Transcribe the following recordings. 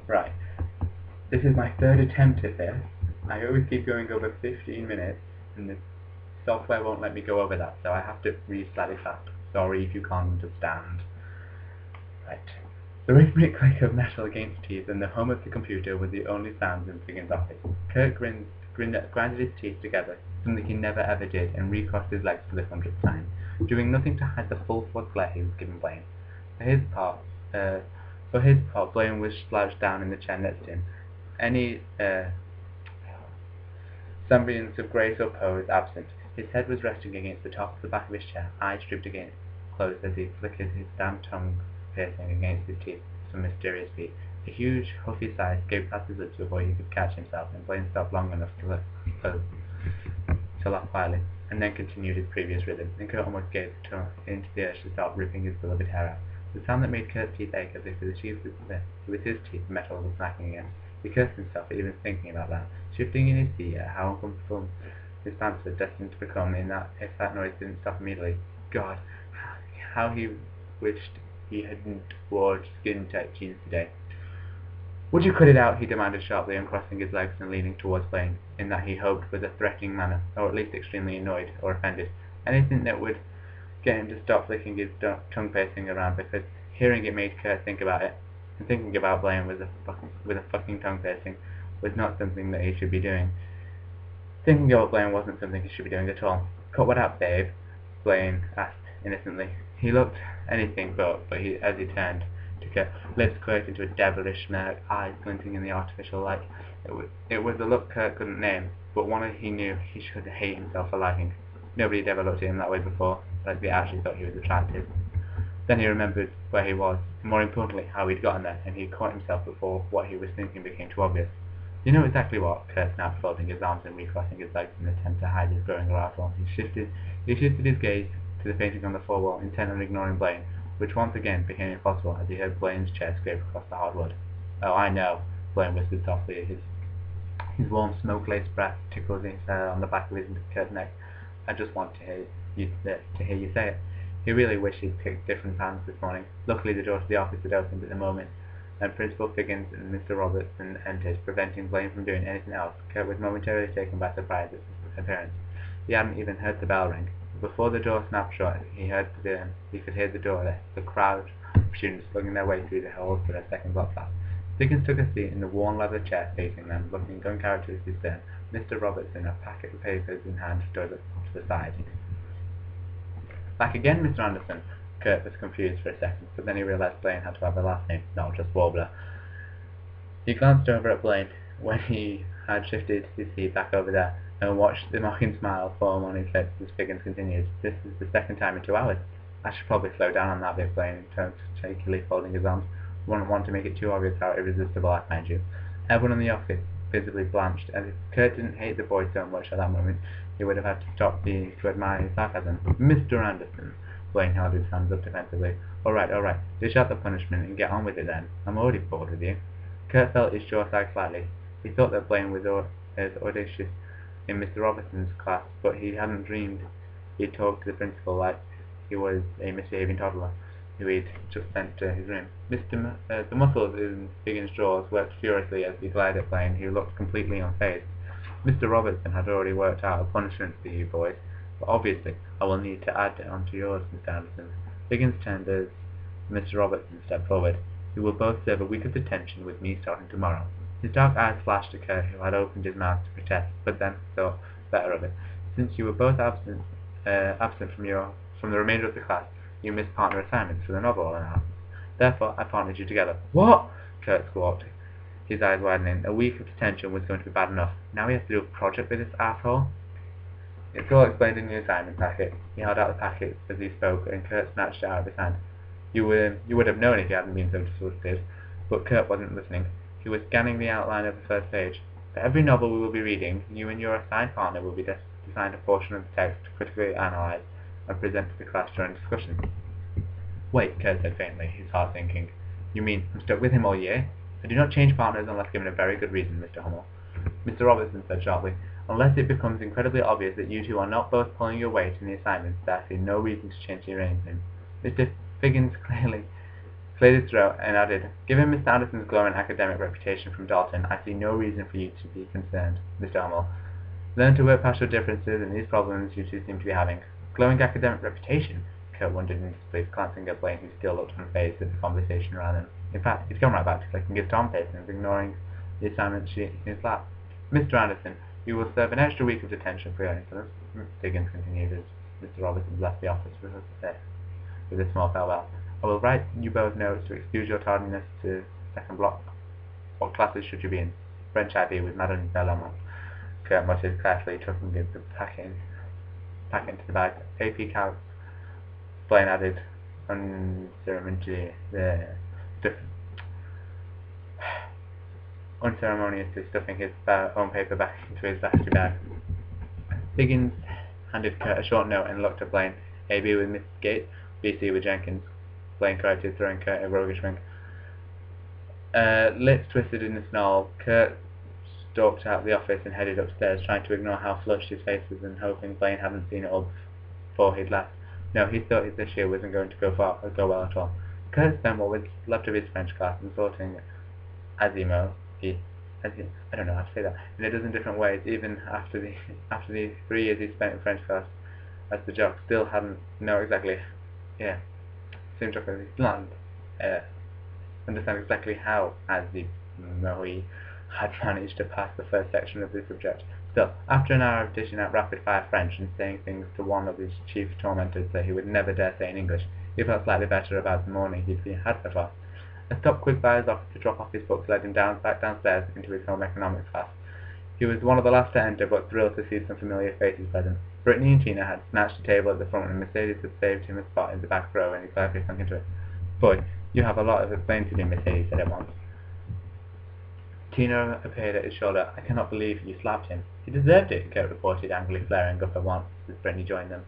Right. This is my third attempt at this. I always keep going over 15 minutes, and the software won't let me go over that, so I have to read slightly fast. Sorry if you can't understand. Right. The rhythmic click of metal against teeth and the hum of the computer were the only sounds in Figgins' office. Kurt grinded his teeth together, something he never ever did, and recrossed his legs for the 100th time, doing nothing to hide the full flood glare he was giving Blaine. For his part, Blaine was slouched down in the chair next to him. Any semblance of grace or pose absent. His head was resting against the top of the back of his chair, eyes drooped against closed as he flickered his damp tongue piercing against his teeth with some mysterious beat. A huge, huffy sigh escaped past his lips before he could catch himself, and Blaine stopped long enough to laugh quietly, and then continued his previous rhythm, and Kurt almost gave into the urge to start ripping his beloved hair out. The sound that made Kurt's teeth ache as if with his teeth metal was smacking against. He cursed himself for even thinking about that, shifting in his seat at how uncomfortable his pants were destined to become if that noise didn't stop immediately. God, how he wished he hadn't wore skin-tight jeans today. Would you cut it out? He demanded sharply, uncrossing his legs and leaning towards Blaine, in that he hoped with a threatening manner, or at least extremely annoyed or offended. Anything that would get him to stop flicking his tongue piercing around, because hearing it made Kurt think about it, and thinking about Blaine with a fucking tongue piercing was not something that he should be doing. Thinking about Blaine wasn't something he should be doing at all. Cut what out, babe? Blaine asked innocently. He looked anything but as he turned to Kurt, lips quirked into a devilish smirk, eyes glinting in the artificial light. It was a look Kurt couldn't name, but one he knew he should hate himself for liking. Nobody had ever looked at him that way before, like they actually thought he was attractive. Then he remembered where he was, and more importantly, how he'd gotten there, and he caught himself before what he was thinking became too obvious. You know exactly what, Kurt snapped, folding his arms and recrossing his legs in an attempt to hide his growing arousal. He shifted his gaze to the painting on the floor wall, intent on ignoring Blaine, which once again became impossible as he heard Blaine's chair scrape across the hardwood. Oh, I know, Blaine whispered softly. His warm, smoke-laced breath tickled his hair on the back of his Kurt's neck. I just want to hear you say it. He really wished he'd picked different plans this morning. Luckily, the door to the office had opened at the moment, and Principal Figgins and Mr. Robertson entered, preventing Blaine from doing anything else. Kurt was momentarily taken by surprise at his appearance. He hadn't even heard the bell ring. Before the door snapped shut, he could hear the crowd of students slugging their way through the halls to their second block class. Figgins took a seat in the worn leather chair facing them, looking uncharacteristically stern. Mr. Robertson, a packet of papers in hand, stood to the side. Back again, Mr. Anderson? Kurt was confused for a second, but then he realized Blaine had to have a last name, not just Warbler. He glanced over at Blaine when he had shifted his seat back over there, and watched the mocking smile form on his lips as Figgins continued. This is the second time in 2 hours. I should probably slow down on that bit, Blaine turned shakily, folding his arms. Wouldn't want to make it too obvious how irresistible I find you. Everyone in the office visibly blanched, and if Kurt didn't hate the boy so much at that moment, he would have had to stop to admire his sarcasm. Mr. Anderson, Blaine held his hands up defensively. All right, dish out the punishment and get on with it then. I'm already bored with you. Kurt felt his jaw sag slightly. He thought that Blaine was as audacious in Mr. Robertson's class, but he hadn't dreamed he'd talk to the principal like he was a misbehaving toddler who he'd just sent to his room. The muscles in Figgins' jaws worked furiously as he glared at Blaine, who looked completely unfazed. Mr. Robertson had already worked out a punishment for you boys, but obviously I will need to add on to yours, Mr. Anderson. Figgins turned as Mr. Robertson stepped forward. You will both serve a week of detention with me starting tomorrow. His dark eyes flashed at Kurt, who had opened his mouth to protest, but then thought better of it. Since you were both absent from the remainder of the class, you missed partner assignments for the novel analysis. Therefore, I partnered you together. What? Kurt squawked, his eyes widening. A week of detention was going to be bad enough. Now he has to do a project with this asshole? It's all explained in the assignment packet. He held out the packet as he spoke, and Kurt snatched it out of his hand. You would have known if you hadn't been so disgusted. But Kurt wasn't listening. He was scanning the outline of the first page. For every novel we will be reading, you and your assigned partner will be assigned a portion of the text to critically analyze and present to the class during discussion. Wait, Kurt said faintly, his heart sinking. You mean I'm stuck with him all year? I do not change partners unless given a very good reason, Mr. Hummel. Mr. Robertson said sharply. Unless it becomes incredibly obvious that you two are not both pulling your weight in the assignments, there is no reason to change the arrangement. Mr. Figgins cleared his throat, and added, "Given Mr. Anderson's glowing academic reputation from Dalton, I see no reason for you to be concerned, Mr. Hummel. Learn to work past your differences and these problems you two seem to be having." Glowing academic reputation? Kurt wondered in disbelief, glancing at Blaine, who still looked unfazed at the conversation around him. In fact, he'd gone right back to clicking his Tom face and was ignoring the assignment sheet in his lap. "Mr. Anderson, you will serve an extra week of detention for your insolence," Diggins continued as Mr. Robertson left the office with a small farewell. "I will write you both notes to excuse your tardiness to second block. What classes should you be in?" "French IB with Madame Bellamont," Kurt muttered carefully, tucking the packet into the bag. "AP Calc," Blaine added unceremoniously stuffing his own paper back into his vasty bag. Diggins handed Kurt a short note and looked at Blaine. "AB with Miss Gates, BC with Jenkins," Blaine corrected, throwing Kurt a roguish wink. Lips twisted in a snarl, Kurt stalked out of the office and headed upstairs, trying to ignore how flushed his face was and hoping Blaine hadn't seen it all before he'd left. No, he thought this year wasn't going to go well at all. Kurt spent what was left of his French class insulting Asimo, I don't know how to say that, in a dozen different ways, even after the 3 years he spent in French class as the jock still hadn't seemed to understand exactly how Asimo had managed to pass the first section of the subject. Still, after an hour of dishing out rapid-fire French and saying things to one of his chief tormentors that he would never dare say in English, he felt slightly better about the morning he'd had so far. A stop quick buyer's offer to drop off his books led him back downstairs into his home economics class. He was one of the last to enter, but thrilled to see some familiar faces present. Brittany and Tina had snatched a table at the front, and Mercedes had saved him a spot in the back row, and he gladly sunk into it. "Boy, you have a lot of explaining to do," Mercedes said at once. Tina appeared at his shoulder. "I cannot believe you slapped him." "He deserved it," Kurt reported, angrily flaring up at once as Brittany joined them.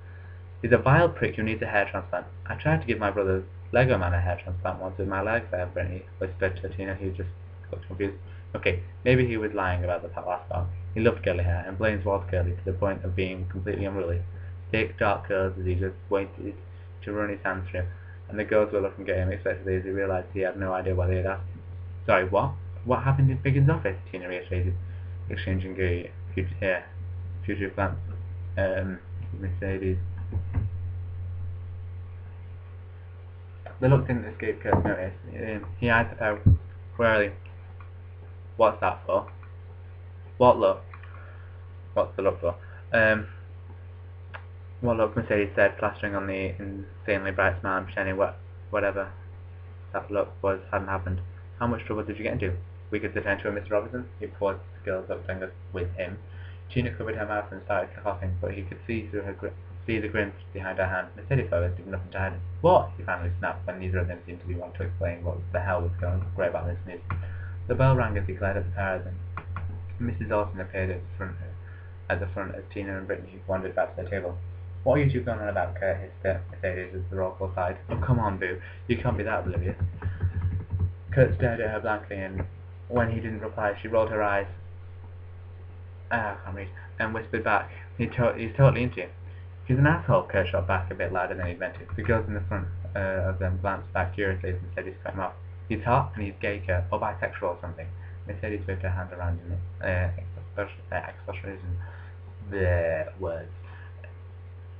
"He's a vile prick who needs a hair transplant. I tried to give my brother's Lego man a hair transplant once with my legs there," Brittany whispered to Tina, who just looked confused. Okay, maybe he was lying about the last part. He loved curly hair, and Blaine's was curly to the point of being completely unruly. Thick, dark curls as he just waited to run his hands through, and the girls were looking at him expectantly as he realized he had no idea what they had asked him. "Sorry, what? What happened in Figgins' office?" Tina reiterated, exchanging a fugitive glance. Mercedes. The look didn't escape Kurt's notice. He eyed the pair warily. "What's that for?" "What look?" "What's the look for?" "What look?" Mercedes said, plastering on the insanely bright smile and pretending whatever that look was hadn't happened. "How much trouble did you get into?" "We could attend to him, Mr. Robertson." He paused, the girls looked with him. Tina covered her mouth and started coughing, but he could see the grin behind her hand. Mercedes, however, did nothing to hide it. "What?" he finally snapped, when neither of them seemed to be wanting to explain what the hell was going great about this news. The bell rang as he glared at the pair of them. Mrs. Olsen appeared at the front as Tina and Brittany wandered back to their table. "What are you two going on about?" Kurt hissed at Mercedes as the roll call sighed. "Oh, come on, Boo. You can't be that oblivious." Kurt stared at her blankly, and when he didn't reply, she rolled her eyes and whispered back, he's totally into you." "He's an asshole," Kurt shot back a bit louder than he'd meant to. The girls in the front of them glanced back curiously as Mercedes cut him off. "He's hot, and he's gay, Kurt, or bisexual or something." Mercedes waved her hand around in expression words.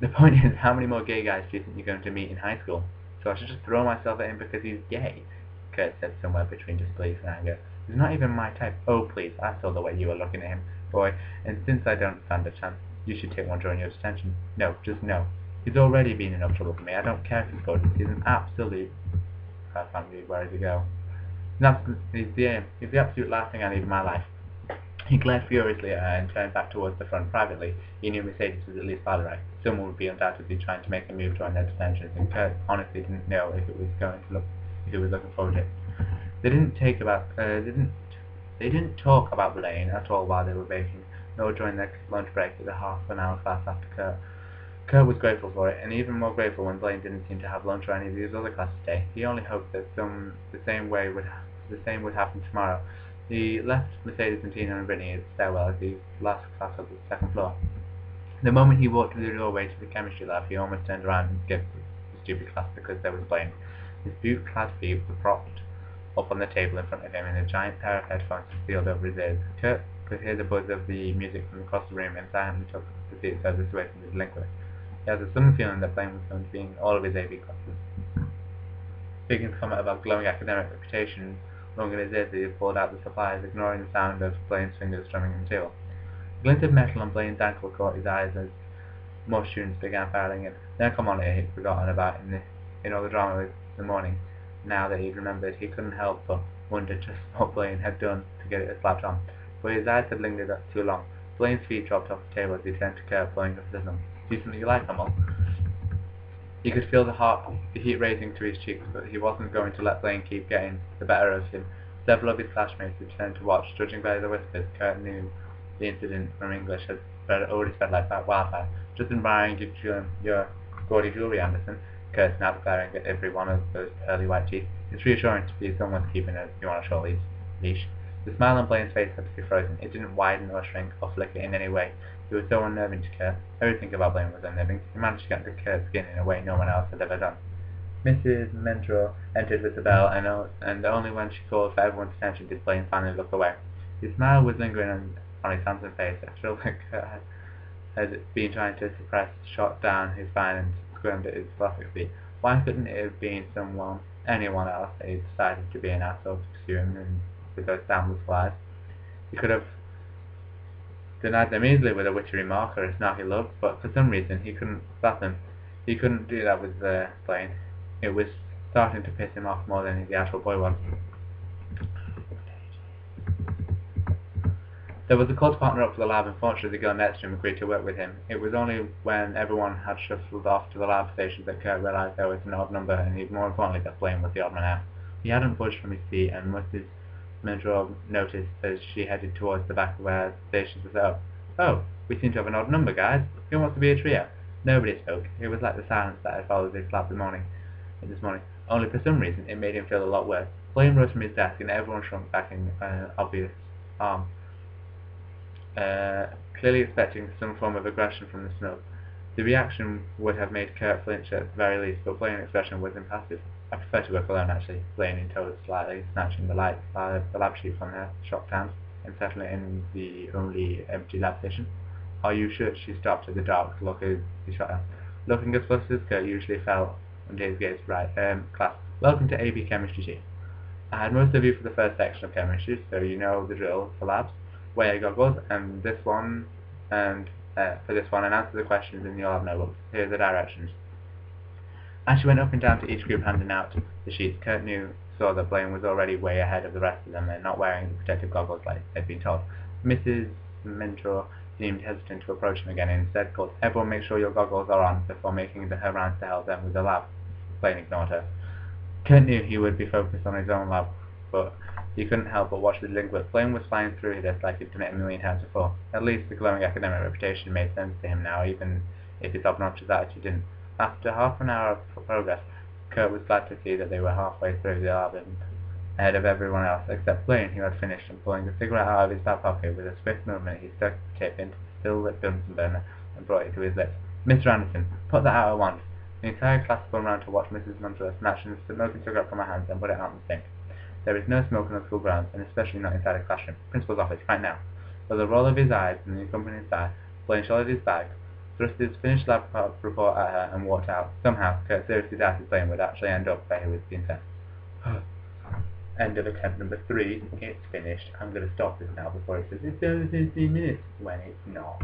"The point is, how many more gay guys do you think you're going to meet in high school? So I should just throw myself at him because he's gay?" Kurt said somewhere between disbelief and anger. "He's not even my type." "Oh, please, I saw the way you were looking at him, boy, and since I don't stand a chance, you should take one during your detention." "No, just no. He's already been enough trouble for me. I don't care if he's good. He's an absolute..." I can't read, where does he go? He's the absolute last thing I need in my life." He glared furiously at her and turned back towards the front. Privately, he knew Mercedes was at least partly right. Someone would be undoubtedly trying to make a move during their detention, and Kurt honestly didn't know if he was looking forward to it. They didn't talk about Blaine at all while they were baking, nor during their lunch break at the half-an-hour class after Kurt. Kurt was grateful for it, and even more grateful when Blaine didn't seem to have lunch or any of his other classes today. He only hoped that the same would happen tomorrow. He left Mercedes and Tina and Brittany at the stairwell as the last class of the second floor. The moment he walked through the doorway to the chemistry lab, he almost turned around and skipped the stupid class because there was Blaine. His boot-clad feet were propped up on the table in front of him, and a giant pair of headphones concealed over his ears. Kurt could hear the buzz of the music from across the room and silently took the seat furthest away from the delinquent. He has a sudden feeling that Blaine was going to be in all of his AV classes. Speaking to comment about glowing academic reputation rung in his ears as he pulled out the supplies, ignoring the sound of Blaine's fingers strumming on the table. A glint of metal on Blaine's ankle caught his eyes as more students began filing in. Then come on here, he'd forgotten about in all the drama of the morning. Now that he'd remembered, he couldn't help but wonder just what Blaine had done to get it slapped on. But his eyes had lingered up too long. Blaine's feet dropped off the table as he turned to Kurt, blowing up his signal. "See something you like, Hummel?" He could feel the heat raising to his cheeks, but he wasn't going to let Blaine keep getting the better of him. Several of his classmates had turned to watch. Judging by the whispers, Kurt knew the incident from English had already spread like wildfire. "Just admiring your gaudy jewellery, Anderson," Kurt snapped, glaring at every one of those pearly white teeth. "It's reassuring to be someone's keeping you on a short leash." The smile on Blaine's face had to be frozen. It didn't widen or shrink or flicker in any way. It was so unnerving to Kurt. Everything about Blaine was unnerving. He managed to get under Kurt's skin in a way no one else had ever done. Mrs. Mentor entered with the bell, and only when she called for everyone's attention did Blaine finally look away. His smile was lingering on his handsome face. A thrill that Kurt had been trying to suppress shot down his spine and squirmed at his philosophy. Why couldn't it have been anyone else that he decided to be an asshole to pursue him with those soundless flies? He could have denied them easily with a witty remark or a snarky look, but for some reason he couldn't slap them. He couldn't do that with Blaine. It was starting to piss him off more than the actual boy was. There was a call to partner up for the lab, and fortunately the girl next to him agreed to work with him. It was only when everyone had shuffled off to the lab station that Kurt realized there was an odd number, and even more importantly that Blaine was the odd man out. He hadn't budged from his seat, and Mrs. Mentor noticed as she headed towards the back where the stations were set up. "Oh, we seem to have an odd number, guys. Who wants to be a trio?" Nobody spoke. It was like the silence that had followed his slap this morning. Only for some reason it made him feel a lot worse. Blaine rose from his desk, and everyone shrunk back in obvious alarm. Clearly expecting some form of aggression from the smoke. The reaction would have made Kurt flinch at the very least, but Blaine's expression was impassive. "I prefer to work alone, actually," Blaine intoned slightly, snatching the lab sheet from her shocked hand and settling it in the only empty lab station. "Are you sure?" She stopped at the dark look as he shot her. Looking as flustered as Kurt usually felt under his gaze. "Right, class, welcome to AB Chemistry 2. I had most of you for the first section of chemistry, so you know the drill for labs. Wear your goggles, and for this one, and answer the questions in your lab notebooks. Here are the directions." As she went up and down to each group handing out the sheets, Kurt saw that Blaine was already way ahead of the rest of them and not wearing the protective goggles like they'd been told. Mrs. Mentor seemed hesitant to approach him again and instead called, "Everyone make sure your goggles are on," before making her rounds to help them with the lab. Blaine ignored her. Kurt knew he would be focused on his own lab, but he couldn't help but watch the delinquent. Blaine was flying through this like he'd done it a million times before. At least the glowing academic reputation made sense to him now, even if his obnoxious attitude didn't. After half an hour of progress, Kurt was glad to see that they were halfway through the lab and ahead of everyone else, except Blaine, who had finished, and pulling a cigarette out of his back pocket with a swift movement, he stuck the tip into the still-lit Bunsen burner and brought it to his lips. "Mr. Anderson, put that out at once." The entire class spun round to watch Mrs. Munter snatch the smoking cigarette from her hands and put it out in the sink. There is no smoke on the school grounds, and especially not inside a classroom. "Principal's office, right now." With a roll of his eyes and the accompanying sigh, Blaine shouldered his bag, thrust his finished lab report at her, and walked out. Somehow, Kurt seriously doubted Blaine would actually end up where he was being sent. End of attempt number 3. It's finished. I'm going to stop this now before it says it's only 15 minutes, when it's not.